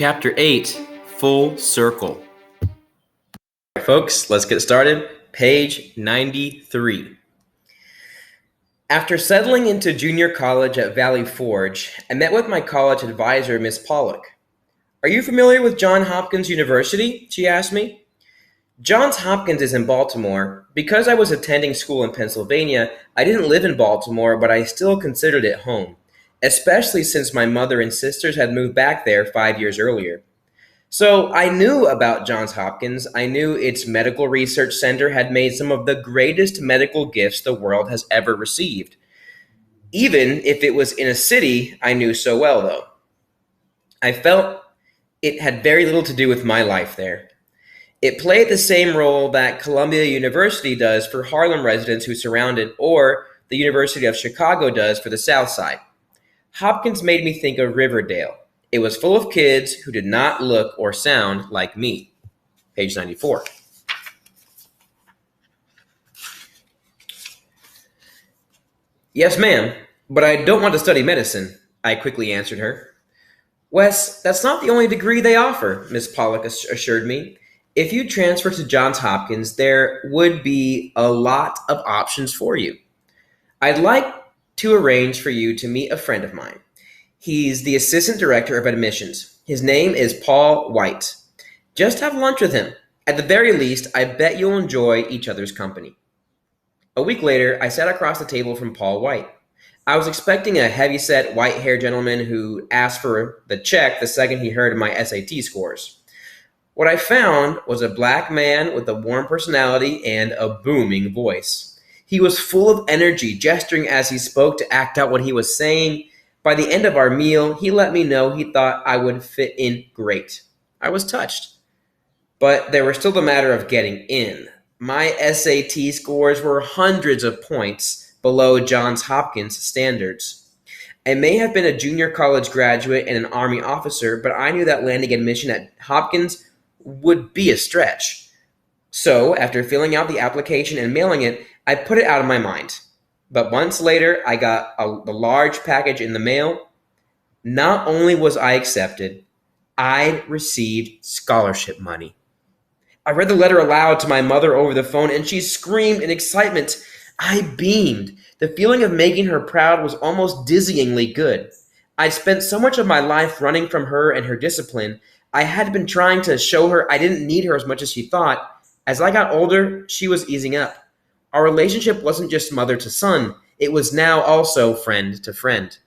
Chapter 8, Full Circle. All right, folks, let's get started. Page 93. After settling into junior college at Valley Forge, I met with my college advisor, Miss Pollock. "Are you familiar with Johns Hopkins University?" she asked me. Johns Hopkins is in Baltimore. Because I was attending school in Pennsylvania, I didn't live in Baltimore, but I still considered it home, especially since my mother and sisters had moved back there 5 years earlier. So I knew about Johns Hopkins. I knew its medical research center had made some of the greatest medical gifts the world has ever received. Even if it was in a city I knew so well, though. I felt it had very little to do with my life there. It played the same role that Columbia University does for Harlem residents who surround it, or the University of Chicago does for the South Side. Hopkins made me think of Riverdale. It was full of kids who did not look or sound like me. Page 94. "Yes, ma'am, but I don't want to study medicine," I quickly answered her. "Wes, that's not the only degree they offer," Miss Pollock assured me. "If you transfer to Johns Hopkins, there would be a lot of options for you. I'd like to arrange for you to meet a friend of mine. He's the assistant director of admissions. His name is Paul White. Just have lunch with him. At the very least, I bet you'll enjoy each other's company." A week later, I sat across the table from Paul White. I was expecting a heavyset, white-haired gentleman who asked for the check the second he heard of my SAT scores. What I found was a black man with a warm personality and a booming voice. He was full of energy, gesturing as he spoke to act out what he was saying. By the end of our meal, he let me know he thought I would fit in great. I was touched. But there was still the matter of getting in. My SAT scores were hundreds of points below Johns Hopkins standards. I may have been a junior college graduate and an Army officer, but I knew that landing admission at Hopkins would be a stretch. So, after filling out the application and mailing it, I put it out of my mind. But months later, I got the large package in the mail. Not only was I accepted, I received scholarship money. I read the letter aloud to my mother over the phone, and she screamed in excitement. I beamed. The feeling of making her proud was almost dizzyingly good. I'd spent so much of my life running from her and her discipline. I had been trying to show her I didn't need her as much as she thought. As I got older, she was easing up. Our relationship wasn't just mother to son, it was now also friend to friend.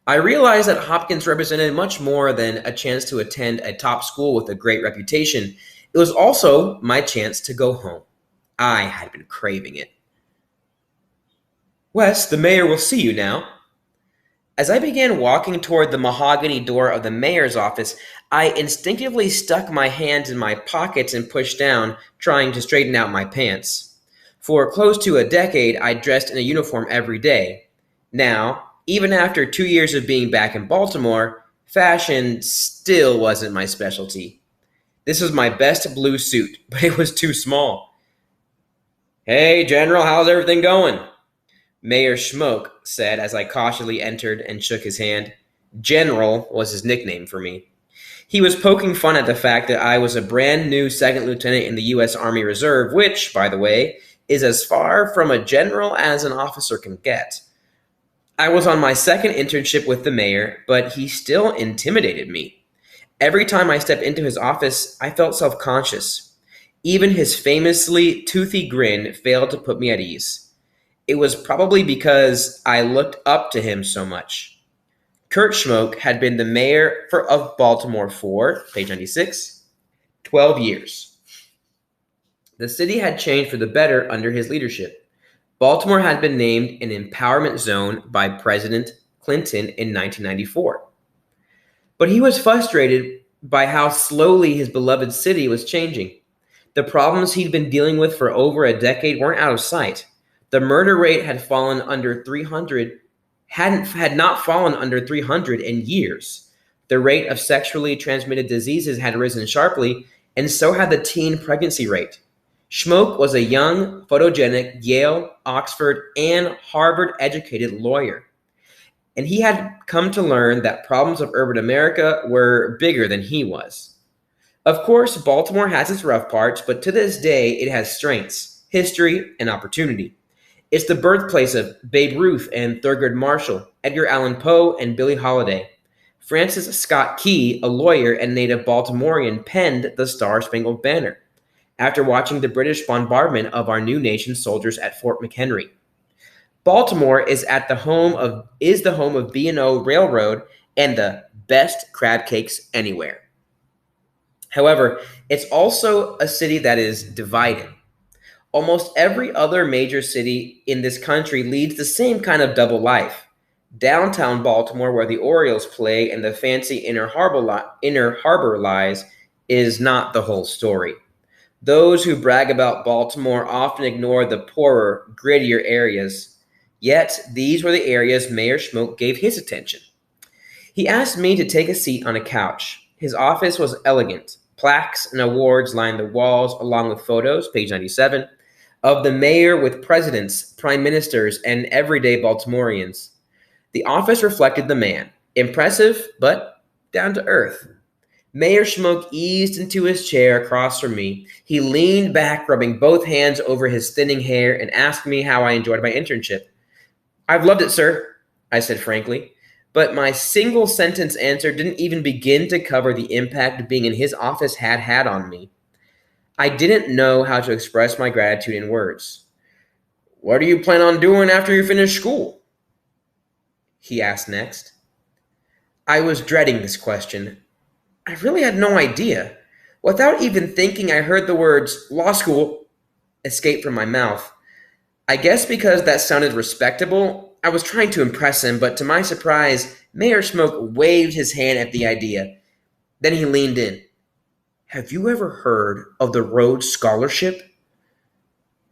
I realized that Hopkins represented much more than a chance to attend a top school with a great reputation. It was also my chance to go home. I had been craving it. "Wes, the mayor will see you now." As I began walking toward the mahogany door of the mayor's office, I instinctively stuck my hands in my pockets and pushed down, trying to straighten out my pants. For close to a decade, I dressed in a uniform every day. Now, even after 2 years of being back in Baltimore, fashion still wasn't my specialty. This was my best blue suit, but it was too small. "Hey, General, how's everything going?" Mayor Schmoke said as I cautiously entered and shook his hand. General was his nickname for me. He was poking fun at the fact that I was a brand new second lieutenant in the U.S. Army Reserve, which, by the way, is as far from a general as an officer can get. I was on my second internship with the mayor, but he still intimidated me. Every time I stepped into his office, I felt self-conscious. Even his famously toothy grin failed to put me at ease. It was probably because I looked up to him so much. Kurt Schmoke had been the mayor of Baltimore for, page 96, 12 years. The city had changed for the better under his leadership. Baltimore had been named an empowerment zone by President Clinton in 1994. But he was frustrated by how slowly his beloved city was changing. The problems he'd been dealing with for over a decade weren't out of sight. The murder rate had fallen under 300, had not fallen under 300 in years. The rate of sexually transmitted diseases had risen sharply, and so had the teen pregnancy rate. Schmoke was a young, photogenic Yale, Oxford, and Harvard-educated lawyer. and he had come to learn that problems of urban America were bigger than he was. Of course, Baltimore has its rough parts, but to this day it has strengths, history, and opportunity. It's the birthplace of Babe Ruth and Thurgood Marshall, Edgar Allan Poe and Billie Holiday. Francis Scott Key, a lawyer and native Baltimorean, penned the Star-Spangled Banner after watching the British bombardment of our new nation's soldiers at Fort McHenry. Baltimore is the home of B&O Railroad and the best crab cakes anywhere. However, it's also a city that is divided. Almost every other major city in this country leads the same kind of double life. Downtown Baltimore, where the Orioles play and the fancy Inner Harbor lies, is not the whole story. Those who brag about Baltimore often ignore the poorer, grittier areas. Yet, these were the areas Mayor Schmoke gave his attention. He asked me to take a seat on a couch. His office was elegant. Plaques and awards lined the walls, along with photos, page 97, of the mayor with presidents, prime ministers, and everyday Baltimoreans. The office reflected the man, impressive but down to earth. Mayor Schmoke eased into his chair across from me. He leaned back, rubbing both hands over his thinning hair, and asked me how I enjoyed my internship. "I've loved it, sir," I said frankly. But my single sentence answer didn't even begin to cover the impact being in his office had on me. I didn't know how to express my gratitude in words. "What do you plan on doing after you finish school?" he asked next. I was dreading this question. I really had no idea. Without even thinking, I heard the words law school escape from my mouth. I guess because that sounded respectable, I was trying to impress him, but to my surprise, Mayor Schmoke waved his hand at the idea. Then he leaned in. "Have you ever heard of the Rhodes Scholarship?"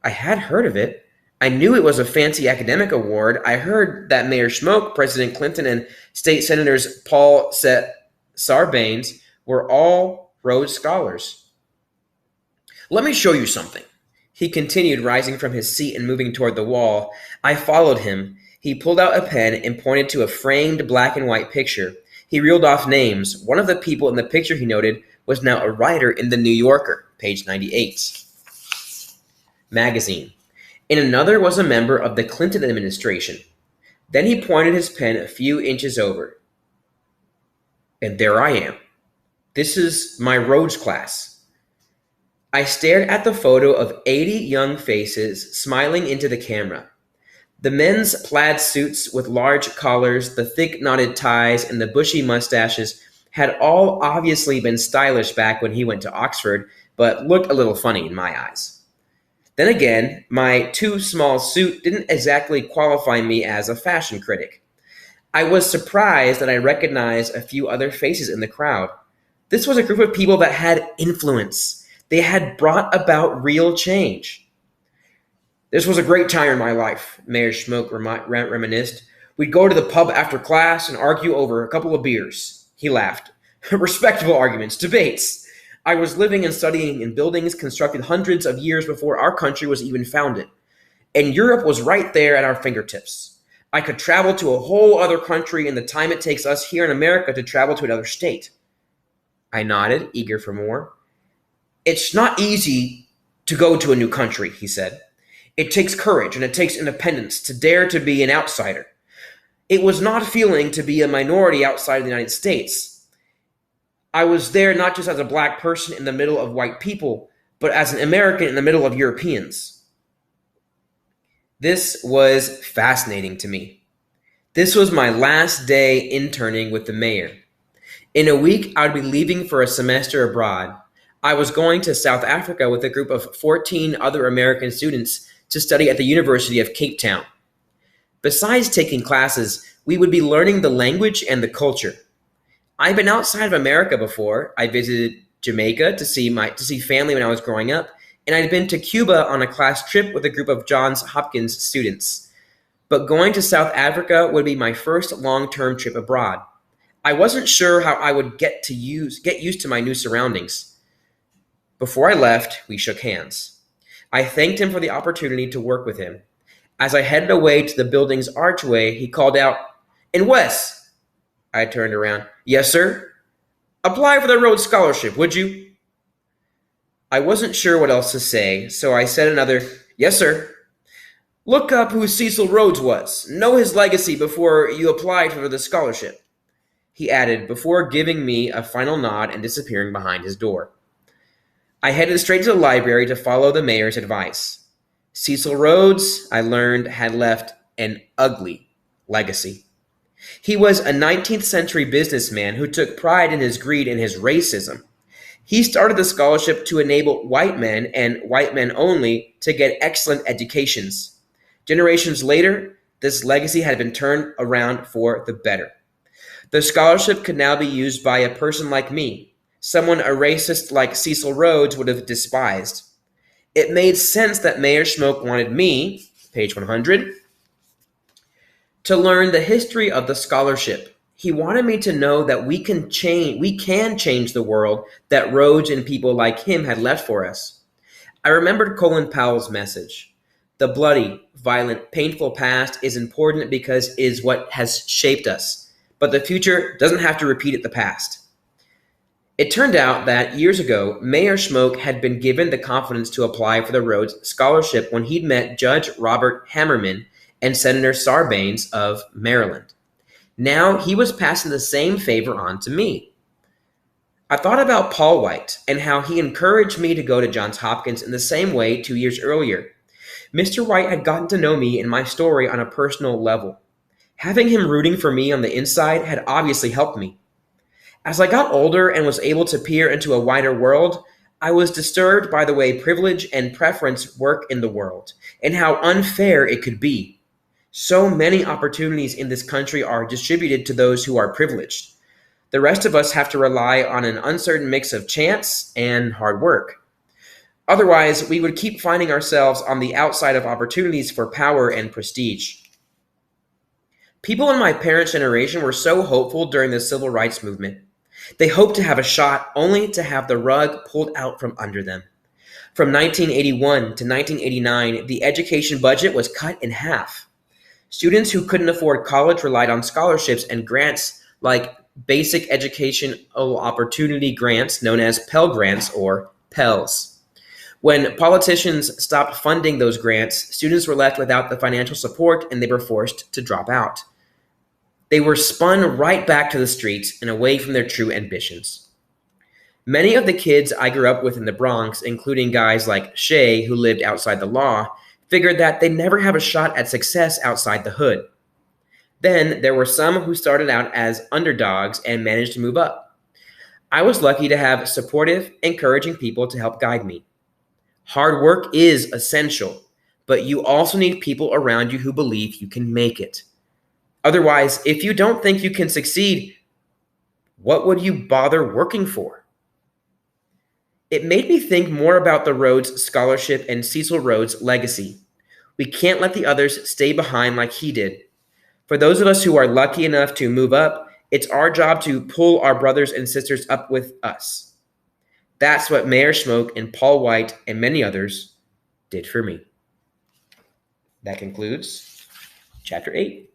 I had heard of it. I knew it was a fancy academic award. I heard that Mayor Schmoke, President Clinton, and State Senators Paul Sarbanes were all Rhodes Scholars. "Let me show you something," he continued, rising from his seat and moving toward the wall. I followed him. He pulled out a pen and pointed to a framed black and white picture. He reeled off names. One of the people in the picture, he noted, was now a writer in the New Yorker, page 98 magazine. In another was a member of the Clinton administration. Then he pointed his pen a few inches over. And there I am. This is my Rhodes class. I stared at the photo of 80 young faces smiling into the camera. The men's plaid suits with large collars, the thick knotted ties, and the bushy mustaches had all obviously been stylish back when he went to Oxford, but looked a little funny in my eyes. Then again, my too small suit didn't exactly qualify me as a fashion critic. I was surprised that I recognized a few other faces in the crowd. This was a group of people that had influence. They had brought about real change. "This was a great time in my life," Mayor Schmoke reminisced. "We'd go to the pub after class and argue over a couple of beers." He laughed. "Respectable arguments, debates. I was living and studying in buildings constructed hundreds of years before our country was even founded. And Europe was right there at our fingertips. I could travel to a whole other country in the time it takes us here in America to travel to another state." I nodded, eager for more. "It's not easy to go to a new country," he said. "It takes courage and it takes independence to dare to be an outsider. It was not feeling to be a minority outside of the United States. I was there not just as a black person in the middle of white people, but as an American in the middle of Europeans." This was fascinating to me. This was my last day interning with the mayor. In a week, I would be leaving for a semester abroad. I was going to South Africa with a group of 14 other American students to study at the University of Cape Town. Besides taking classes, we would be learning the language and the culture. I've been outside of America before. I visited Jamaica to see family when I was growing up, and I'd been to Cuba on a class trip with a group of Johns Hopkins students. But going to South Africa would be my first long-term trip abroad. I wasn't sure how I would get used to my new surroundings. Before I left, we shook hands. I thanked him for the opportunity to work with him. As I headed away to the building's archway, he called out, And Wes, I turned around. Yes, sir? Apply for the Rhodes Scholarship, would you? I wasn't sure what else to say, so I said another, Yes, sir. Look up who Cecil Rhodes was. Know his legacy before you apply for the scholarship, he added before giving me a final nod and disappearing behind his door. I headed straight to the library to follow the mayor's advice. Cecil Rhodes, I learned, had left an ugly legacy. He was a 19th century businessman who took pride in his greed and his racism. He started the scholarship to enable white men and white men only to get excellent educations. Generations later, this legacy had been turned around for the better. The scholarship could now be used by a person like me, someone a racist like Cecil Rhodes would have despised. It made sense that Mayor Schmoke wanted me, page 100, to learn the history of the scholarship. He wanted me to know that we can change the world that Rhodes and people like him had left for us. I remembered Colin Powell's message. The bloody, violent, painful past is important because it is what has shaped us, but the future doesn't have to repeat the past. It turned out that years ago, Mayor Schmoke had been given the confidence to apply for the Rhodes Scholarship when he'd met Judge Robert Hammerman and Senator Sarbanes of Maryland. Now he was passing the same favor on to me. I thought about Paul White and how he encouraged me to go to Johns Hopkins in the same way 2 years earlier. Mr. White had gotten to know me and my story on a personal level. Having him rooting for me on the inside had obviously helped me. As I got older and was able to peer into a wider world, I was disturbed by the way privilege and preference work in the world and how unfair it could be. So many opportunities in this country are distributed to those who are privileged. The rest of us have to rely on an uncertain mix of chance and hard work. Otherwise, we would keep finding ourselves on the outside of opportunities for power and prestige. People in my parents' generation were so hopeful during the civil rights movement. They hoped to have a shot only to have the rug pulled out from under them. From 1981 to 1989, the education budget was cut in half. Students who couldn't afford college relied on scholarships and grants like Basic Educational Opportunity Grants, known as Pell Grants or Pels. When politicians stopped funding those grants, students were left without the financial support and they were forced to drop out. They were spun right back to the streets and away from their true ambitions. Many of the kids I grew up with in the Bronx, including guys like Shay, who lived outside the law, figured that they'd never have a shot at success outside the hood. Then there were some who started out as underdogs and managed to move up. I was lucky to have supportive, encouraging people to help guide me. Hard work is essential, but you also need people around you who believe you can make it. Otherwise, if you don't think you can succeed, what would you bother working for? It made me think more about the Rhodes Scholarship and Cecil Rhodes' legacy. We can't let the others stay behind like he did. For those of us who are lucky enough to move up, it's our job to pull our brothers and sisters up with us. That's what Mayor Schmoke and Paul White and many others did for me. That concludes Chapter 8.